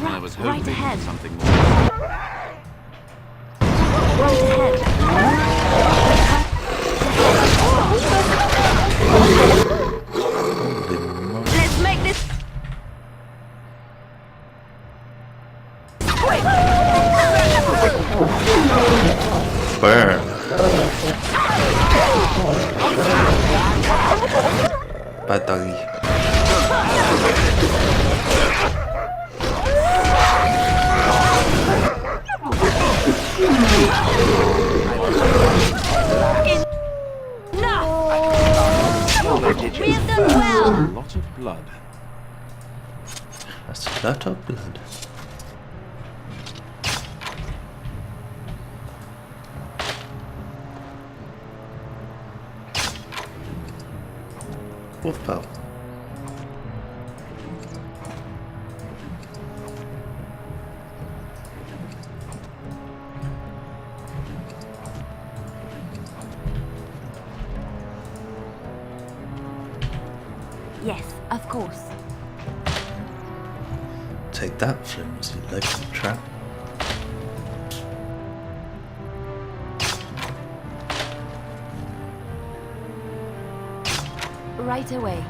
I was hoping Right ahead. something more. Right ahead. Let's make this quick. Burn. Bad doggy. We have done well. A lot of blood. That's a lot of blood. Wolf pelt. Yes, of course. Take that, flimsy leg trap. Right away.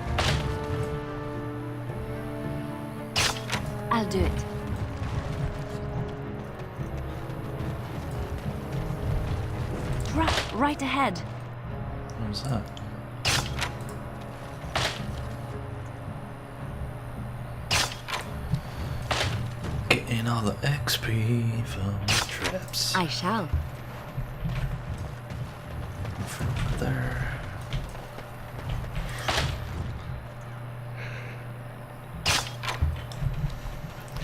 I'll do it. Right ahead. What was that? Getting all the XP from the traps. I shall. From there.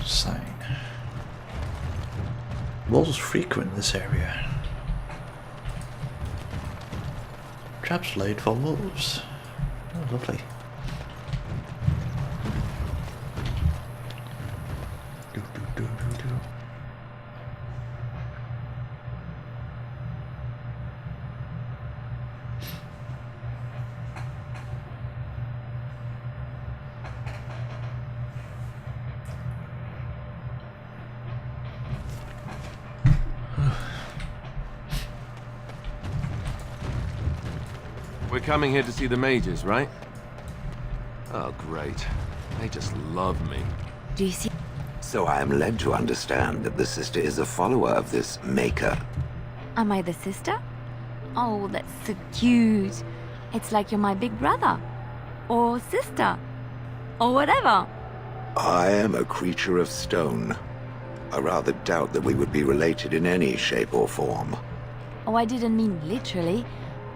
Sign. Wolves frequent this area. Traps laid for wolves. Oh, lovely. Do, do, do, do, do. We're coming here to see the mages, right? Oh, great. They just love me. Do you see? So I am led to understand that the sister is a follower of this maker. Am I the sister? Oh, that's so cute. It's like you're my big brother. Or sister. Or whatever. I am a creature of stone. I rather doubt that we would be related in any shape or form. Oh, I didn't mean literally.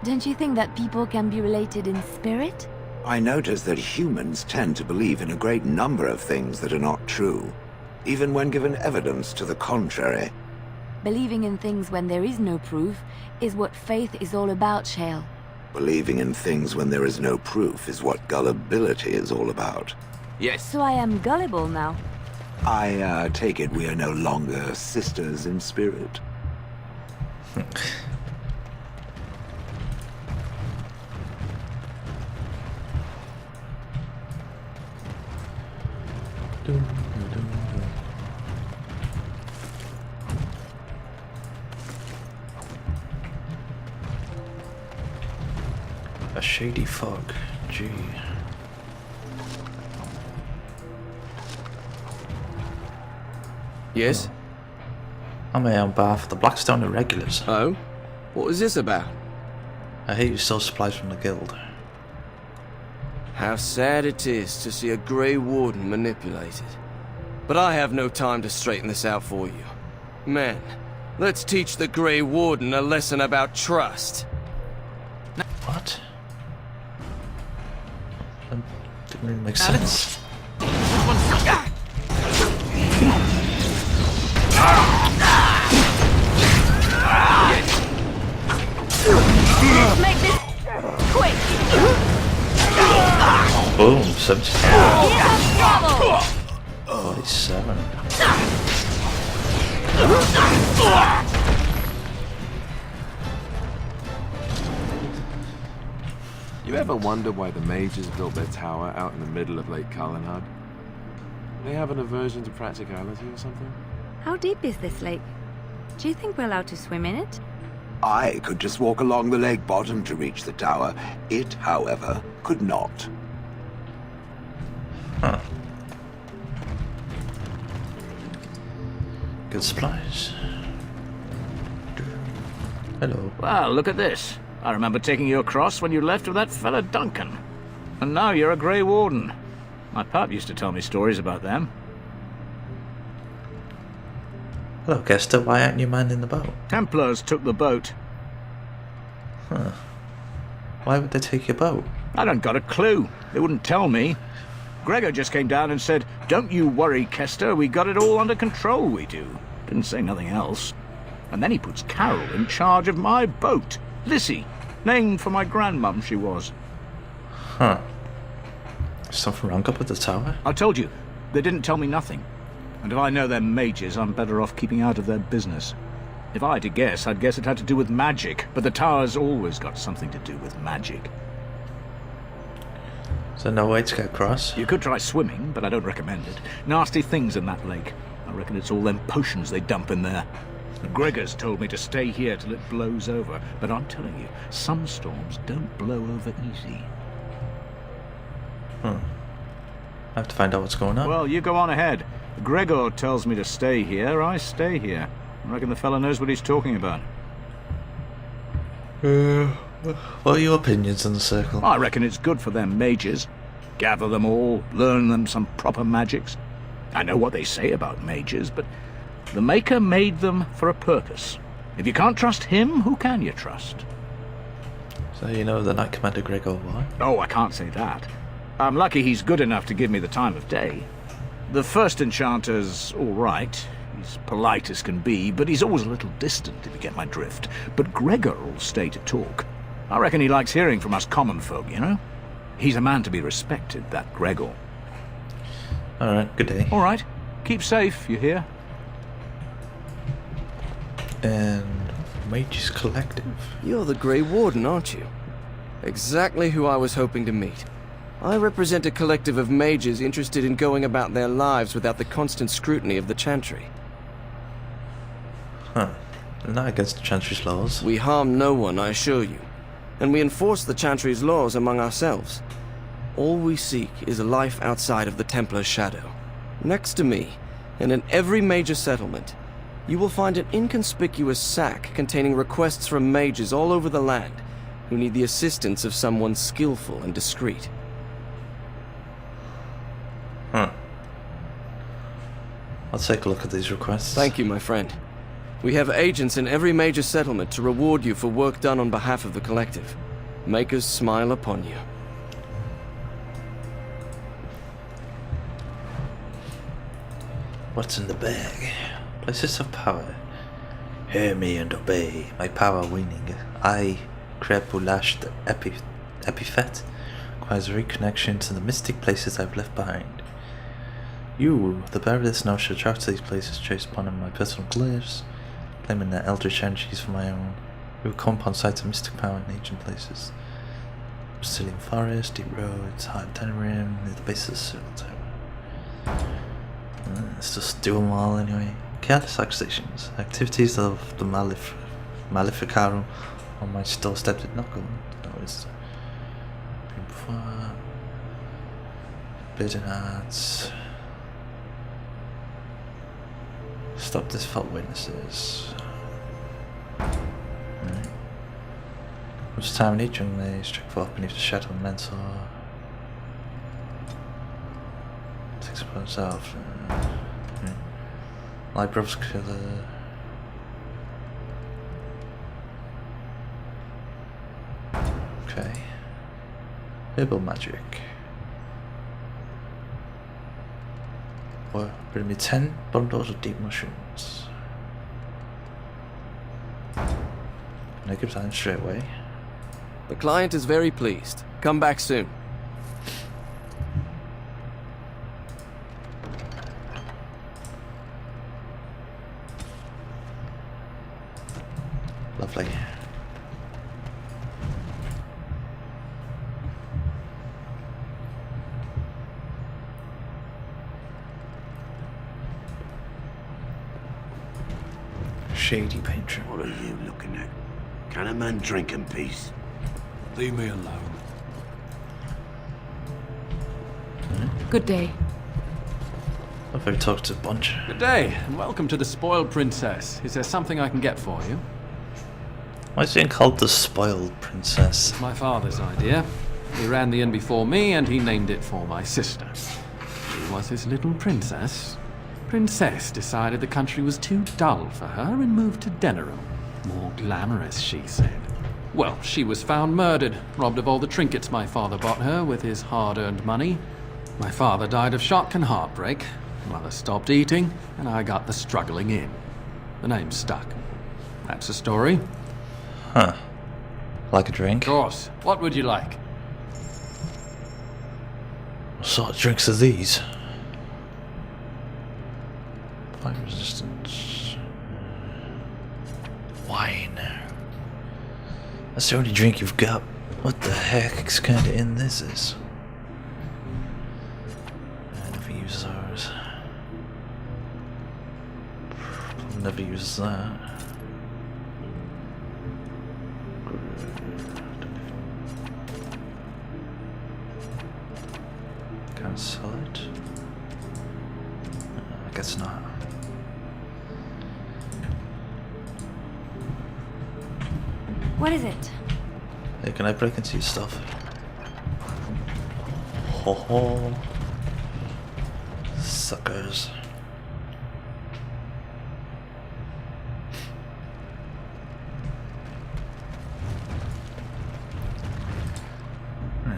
Don't you think that people can be related in spirit? I notice that humans tend to believe in a great number of things that are not true, even when given evidence to the contrary. Believing in things when there is no proof is what faith is all about, Shale. Believing in things when there is no proof is what gullibility is all about. Yes. So I am gullible now. I take it we are no longer sisters in spirit. A shady fog. Gee. Yes? I'm here on behalf of the Blackstone Irregulars. Oh? What is this about? I hear you stole supplies from the guild. How sad it is to see a Grey Warden manipulated. But I have no time to straighten this out for you. Men, let's teach the Grey Warden a lesson about trust. What? That didn't really make sense. Let's make this quick. Boom, 70. Here's trouble. 47. You ever wonder why the mages built their tower out in the middle of Lake Kalanad? They have an aversion to practicality or something? How deep is this lake? Do you think we're allowed to swim in it? I could just walk along the lake bottom to reach the tower. It, however, could not. Huh. Good supplies. Hello. Well, look at this. I remember taking you across when you left with that fella Duncan. And now you're a Grey Warden. My pap used to tell me stories about them. Hello, Kester. Why aren't you minding the boat? Templars took the boat. Huh. Why would they take your boat? I don't got a clue. They wouldn't tell me. Gregor just came down and said, "Don't you worry, Kester. We got it all under control, we do." Didn't say nothing else. And then he puts Carol in charge of my boat. Lissy. Named for my grandmum, she was. Huh. Something wrong up at the tower? I told you, they didn't tell me nothing. And if I know they're mages, I'm better off keeping out of their business. If I had to guess, I'd guess it had to do with magic, but the tower's always got something to do with magic. Is there no way to get across? You could try swimming, but I don't recommend it. Nasty things in that lake. I reckon it's all them potions they dump in there. Gregor's told me to stay here till it blows over, but I'm telling you, some storms don't blow over easy. I have to find out what's going on. Well, you go on ahead. Gregor tells me to stay here, I stay here. I reckon the fella knows what he's talking about. What are your opinions on the circle? I reckon it's good for them mages. Gather them all, learn them some proper magics. I know what they say about mages, but the Maker made them for a purpose. If you can't trust him, who can you trust? So you know the Knight Commander Gregor what? Oh, I can't say that. I'm lucky he's good enough to give me the time of day. The first enchanter's all right. He's polite as can be, but he's always a little distant, if you get my drift. But Gregor will stay to talk. I reckon he likes hearing from us common folk, you know? He's a man to be respected, that Gregor. Alright, good day. All right. Keep safe, you hear? And Mage's Collective. You're the Grey Warden, aren't you? Exactly who I was hoping to meet. I represent a collective of mages interested in going about their lives without the constant scrutiny of the Chantry. Huh. Not against the Chantry's laws. We harm no one, I assure you. And we enforce the Chantry's laws among ourselves. All we seek is a life outside of the Templar's shadow. Next to me, and in every major settlement, you will find an inconspicuous sack containing requests from mages all over the land who need the assistance of someone skillful and discreet. Huh. I'll take a look at these requests. Thank you, my friend. We have agents in every major settlement to reward you for work done on behalf of the collective. Make us smile upon you. What's in the bag? Places of power. Hear me and obey. My power waning. I, Crepulash the epithet, requires a reconnection to the mystic places I've left behind. You, the bearer of this note, should travel to these places, chase upon them my personal glyphs, claiming their eldritch energies for my own. You will come upon sites of mystic power in ancient places. Brazilian forest, deep roads, hard tenerium, near the base of the circle tower. Let's just do them all anyway. Careless accusations. Activities of the Maleficarum on my doorstep did not go. That was before. Bidding ads. Stop this fault witnesses. Right. Much time in each young they struck forth beneath the shadow of mentor. Takes upon himself. My brother's killer. Okay. Herbal magic. Well, bring me 10 bundles of deep mushrooms. Can I give that straight away? The client is very pleased. Come back soon. Lovely. shady patron. What are you looking at? Can a man drink in peace? Leave me alone. Good day. I've already talked to a bunch. Good day, and welcome to the Spoiled Princess. Is there something I can get for you? Why is it called the Spoiled Princess? My father's idea. He ran the inn before me, and he named it for my sister. She was his little princess. Princess decided the country was too dull for her and moved to Denerim. More glamorous, she said. Well, she was found murdered, robbed of all the trinkets my father bought her with his hard-earned money. My father died of shock and heartbreak. Mother stopped eating, and I got the struggling inn. The name stuck. That's the story. Huh. Like a drink? Of course. What would you like? What sort of drinks are these? Fire resistance. Wine. That's the only drink you've got. What the heck's kind of in this is? I never use those. Never use that. Can't sell it. I guess not. What is it? Hey, can I break into your stuff? Ho ho. Suckers. Right,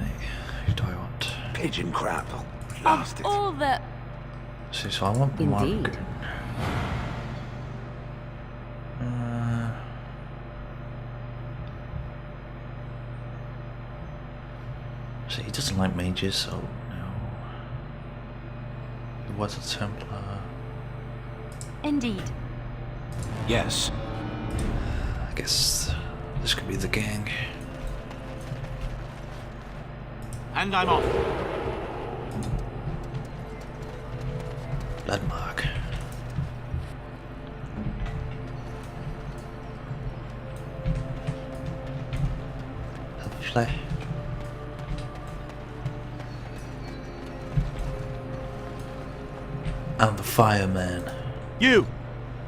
who do I want? Pigeon crap. Of Blast it. all the... See, so I want Indeed. Mark. So he doesn't like mages, so no. He was a Templar. Indeed. Yes. I guess this could be the gang. And I'm off. Bloodmark. Lovely. I'm the fireman. You're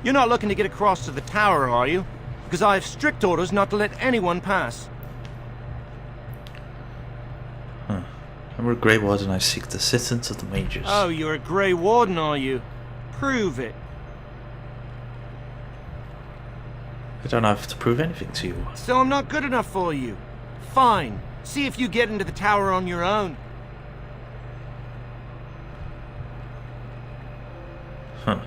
not looking to get across to the tower, are you? Because I have strict orders not to let anyone pass. I'm a Grey Warden. I seek the assistance of the mages. Oh, you're a Grey Warden, are you? Prove it. I don't have to prove anything to you. So I'm not good enough for you. Fine. See if you get into the tower on your own. Huh.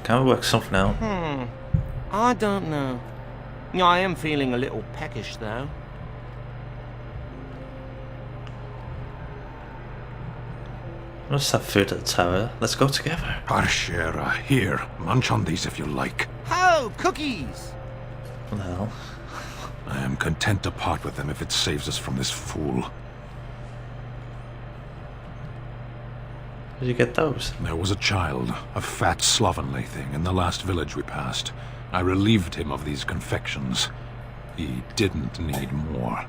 Can we work something out? I don't know. I am feeling a little peckish, though. Let's have food at the tower. Let's go together. Parshera, here. Munch on these if you like. Oh, cookies! What the hell? I am content to part with them if it saves us from this fool. Did you get those? There was a child, a fat, slovenly thing, in the last village we passed. I relieved him of these confections. He didn't need more.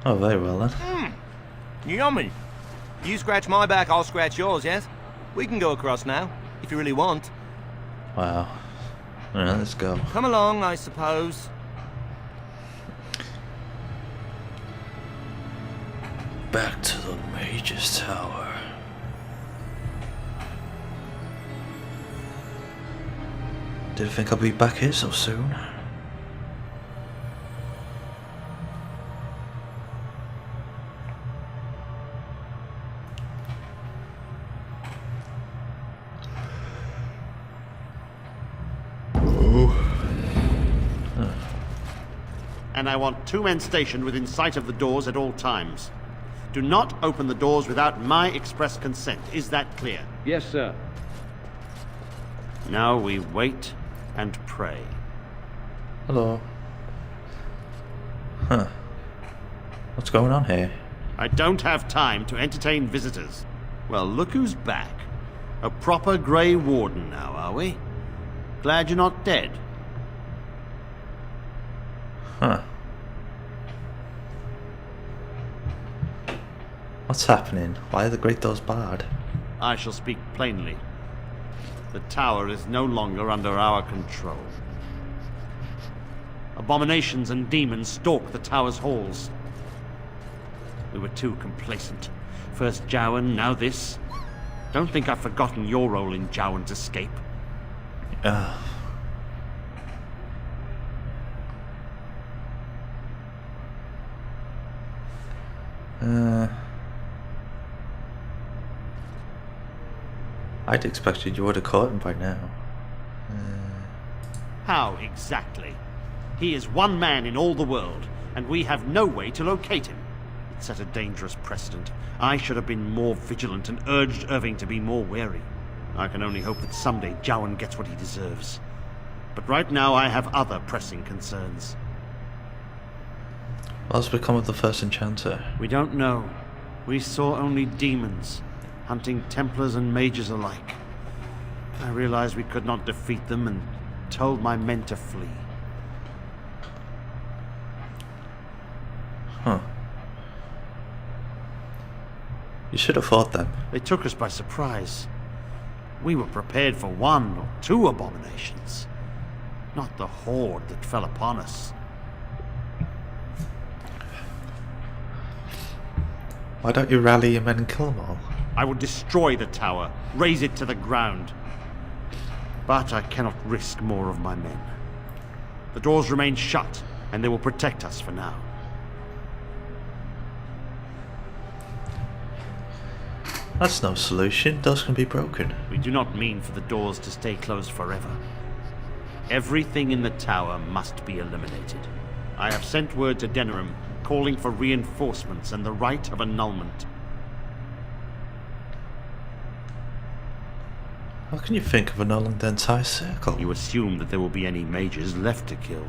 Oh, very well then. Yummy. You scratch my back, I'll scratch yours, yes? We can go across now, if you really want. Wow. Alright, let's go. Come along, I suppose. Back to the Mage's Tower. Didn't think I'd be back here so soon. And I want 2 men stationed within sight of the doors at all times. Do not open the doors without my express consent. Is that clear? Yes, sir. Now we wait and pray. Hello. Huh. What's going on here? I don't have time to entertain visitors. Well, look who's back. A proper Grey Warden now, are we? Glad you're not dead. Huh. What's happening? Why are the great doors barred? I shall speak plainly. The tower is no longer under our control. Abominations and demons stalk the tower's halls. We were too complacent. First Jowan, now this. Don't think I've forgotten your role in Jowan's escape. I'd expected you would have caught him by now. How exactly? He is one man in all the world, and we have no way to locate him. It set a dangerous precedent. I should have been more vigilant and urged Irving to be more wary. I can only hope that someday Jowan gets what he deserves. But right now I have other pressing concerns. What's become of the first enchanter? We don't know. We saw only demons, hunting Templars and mages alike. I realized we could not defeat them and told my men to flee. Huh. You should have fought them. They took us by surprise. We were prepared for one or two abominations, not the horde that fell upon us. Why don't you rally your men and kill them all? I would destroy the tower, raze it to the ground. But I cannot risk more of my men. The doors remain shut, and they will protect us for now. That's no solution. Doors can be broken. We do not mean for the doors to stay closed forever. Everything in the tower must be eliminated. I have sent word to Denerim, calling for reinforcements and the right of annulment. How can you think of annulling the entire circle? You assume that there will be any mages left to kill.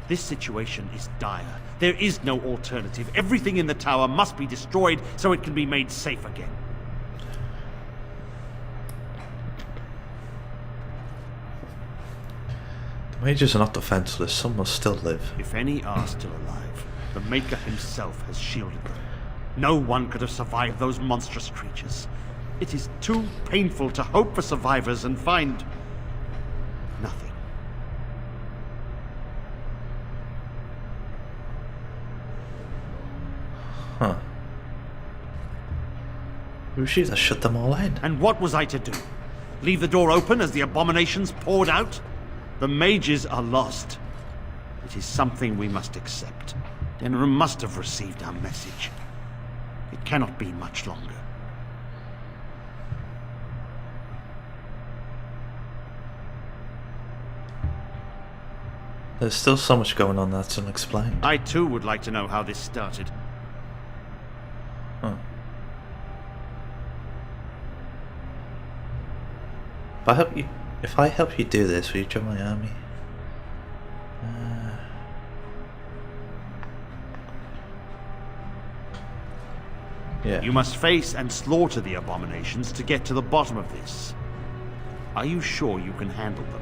This situation is dire. There is no alternative. Everything in the tower must be destroyed so it can be made safe again. The mages are not defenseless. Some must still live. If any are still alive, the Maker himself has shielded them. No one could have survived those monstrous creatures. It is too painful to hope for survivors and find nothing. Huh. Who should have shut them all in? And what was I to do? Leave the door open as the abominations poured out? The mages are lost. It is something we must accept. Denerim must have received our message. It cannot be much longer. There's still so much going on that's unexplained. I too would like to know how this started. Huh. If I help you do this, will you join my army? Yeah. You must face and slaughter the abominations to get to the bottom of this. Are you sure you can handle them?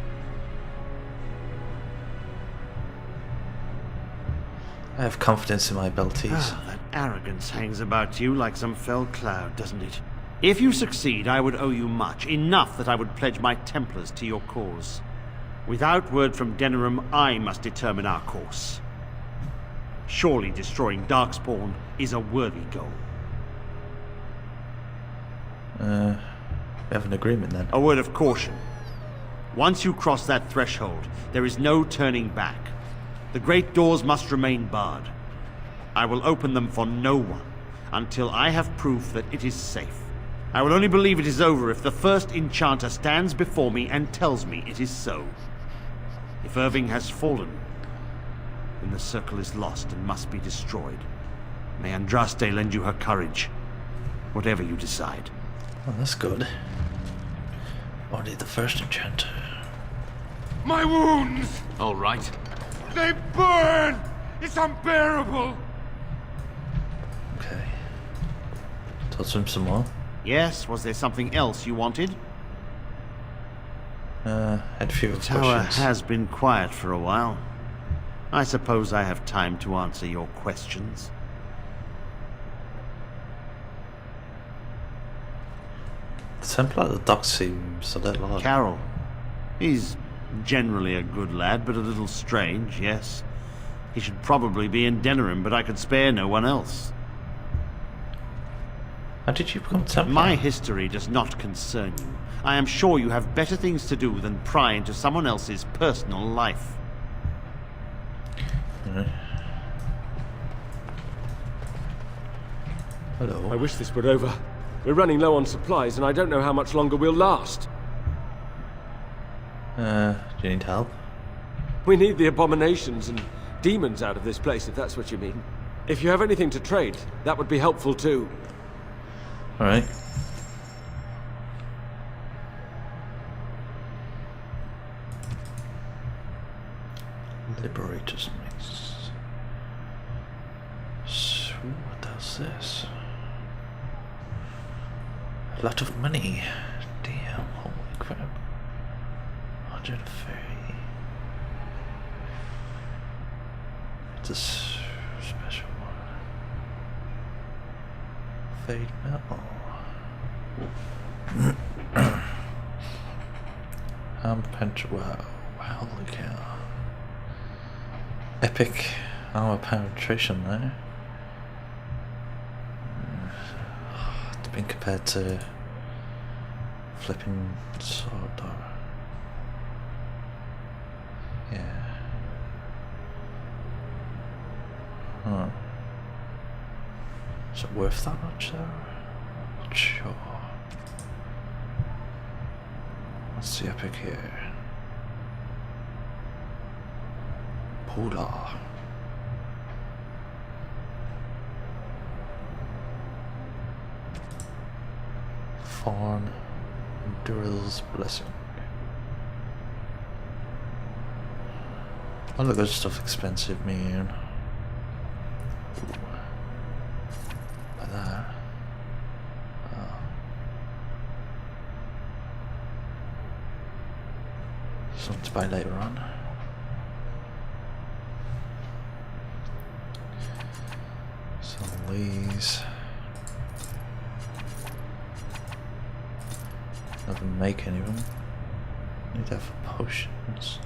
I have confidence in my abilities. That arrogance hangs about you like some fell cloud, doesn't it? If you succeed, I would owe you much. Enough that I would pledge my Templars to your cause. Without word from Denerim, I must determine our course. Surely destroying Darkspawn is a worthy goal. We have an agreement then. A word of caution. Once you cross that threshold, there is no turning back. The great doors must remain barred. I will open them for no one until I have proof that it is safe. I will only believe it is over if the first enchanter stands before me and tells me it is so. If Irving has fallen, then the circle is lost and must be destroyed. May Andraste lend you her courage, whatever you decide. Oh, that's good. Only the first enchanter. My wounds! All right. They burn! It's unbearable! Okay. Talk to him some more. Yes, was there something else you wanted? Had a few The tower questions. has been quiet for a while. I suppose I have time to answer your questions. The temple at the dock seems a little odd. Carol. He's generally a good lad, but a little strange, yes. He should probably be in Denerim, but I could spare no one else. How did you become Templar? My history does not concern you. I am sure you have better things to do than pry into someone else's personal life. Hello. I wish this were over. We're running low on supplies, and I don't know how much longer we'll last. Do you need help? We need the abominations and demons out of this place, if that's what you mean. If you have anything to trade, that would be helpful too. Alright. Liberators Mace. So, what does this? A lot of money. Damn, holy crap. 130. It's a special one. Fade metal. Wow, holy cow. Epic armor penetration there. It's been compared to flipping sword or... yeah. Huh. Is it worth that much though? Not sure. What's the epic here? Polar. Fawn and Dural's Blessing. All the good stuff expensive, man. By that. Something to buy later on. Some of these. Never make any of them. Need to have potions.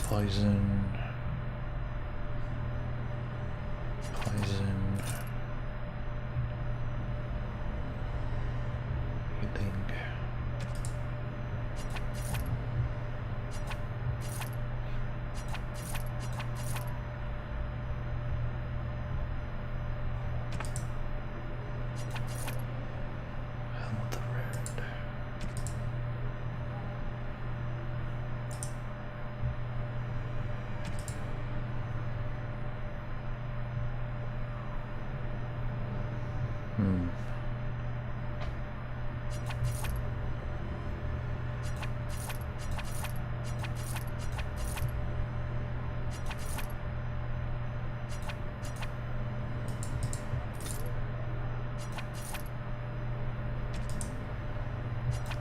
Poison. Poison. Healing. Helmet of Red.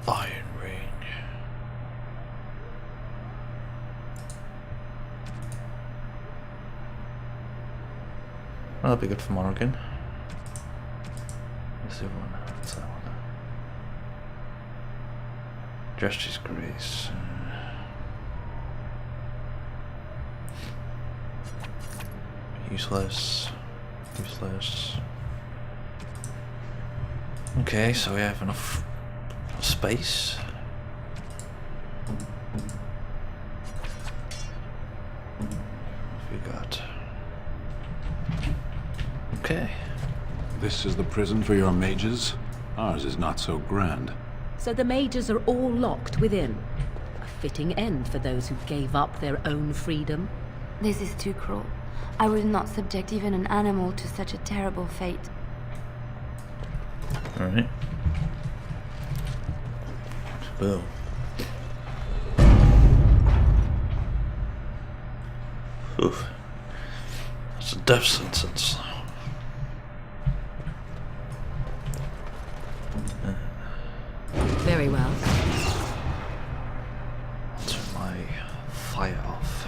Iron Ring. Well, that'll be good for Morrigan. What's the other one? What's that one? Justice Grace. Useless. Useless. Okay, so we have enough space. What have we got? Okay. This is the prison for your mages? Ours is not so grand. So the mages are all locked within. A fitting end for those who gave up their own freedom. This is too cruel. I would not subject even an animal to such a terrible fate. Alright. Boom. Oof. That's a death sentence. Very well. Turn my fire off.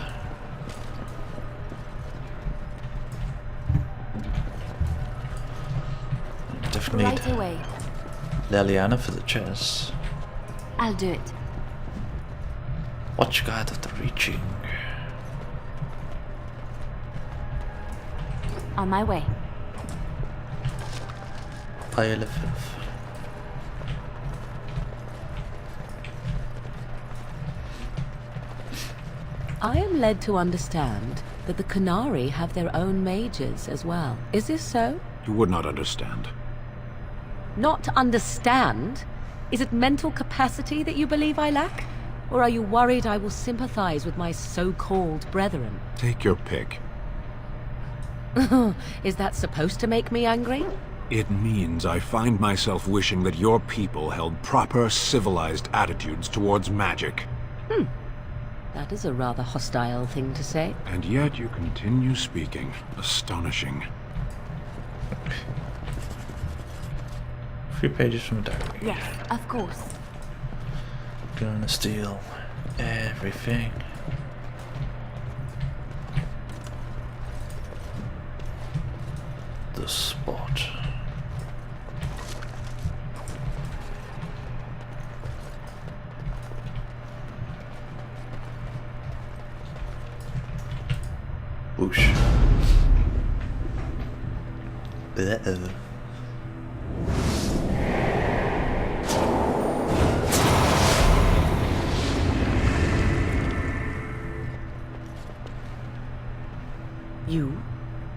Definitely Right away. Leliana for the chess. I'll do it. Watch guard of the reaching. On my way. Fire the fifth. I am led to understand that the Canary have their own mages as well. Is this so? You would not understand. Not understand? Is it mental capacity that you believe I lack? Or are you worried I will sympathize with my so-called brethren? Take your pick. Is that supposed to make me angry? It means I find myself wishing that your people held proper, civilized attitudes towards magic. That is a rather hostile thing to say. And yet you continue speaking. Astonishing. 3 pages from a diary. Yes, of course. Gonna steal everything. The spot. Whoosh. Uh-oh.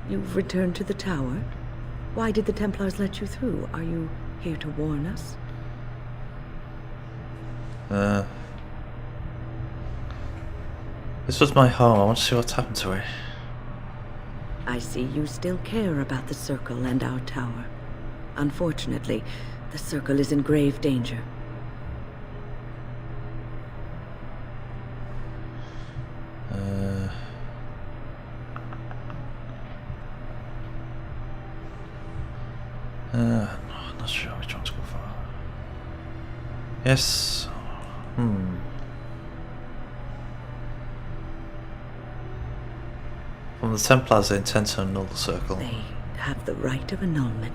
You've returned to the tower? Why did the Templars let you through? Are you here to warn us? This was my home. I want to see what's happened to her. I see you still care about the Circle and our tower. Unfortunately, the Circle is in grave danger. No, not sure which one to go for. Yes. From the Templars, they intend to annul the Circle. They have the right of annulment.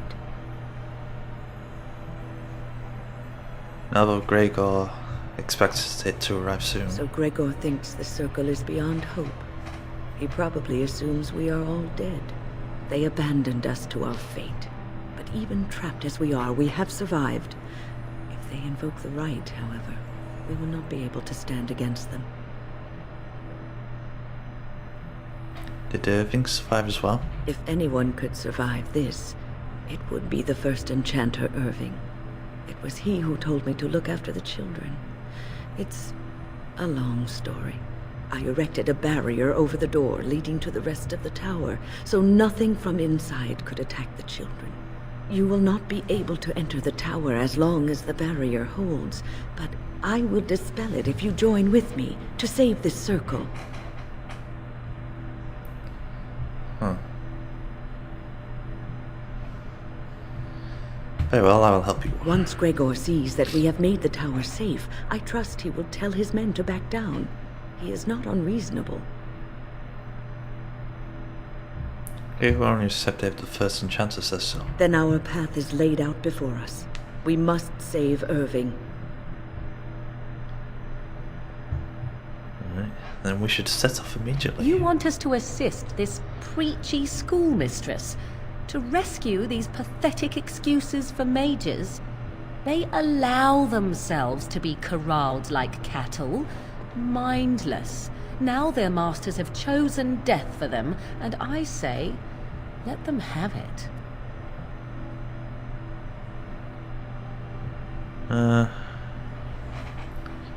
Now, though, Gregor expects it to arrive soon. So Gregor thinks the Circle is beyond hope. He probably assumes we are all dead. They abandoned us to our fate. But even trapped as we are, we have survived. If they invoke the right, however, we will not be able to stand against them. Did Irving survive as well? If anyone could survive this, it would be the first enchanter Irving. It was he who told me to look after the children. It's a long story. I erected a barrier over the door leading to the rest of the tower, so nothing from inside could attack the children. You will not be able to enter the tower as long as the barrier holds, but I will dispel it if you join with me to save this Circle. Very well, I will help you. Once Gregor sees that we have made the tower safe, I trust he will tell his men to back down. He is not unreasonable. Gregor only accepted if the first enchanter says so. Then our path is laid out before us. We must save Irving. Alright, then we should set off immediately. You want us to assist this preachy schoolmistress to rescue these pathetic excuses for mages? They allow themselves to be corralled like cattle, mindless. Now their masters have chosen death for them, and I say, let them have it.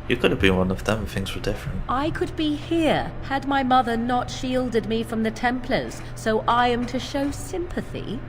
You could have been one of them if things were different. I could be here had my mother not shielded me from the Templars, so I am to show sympathy?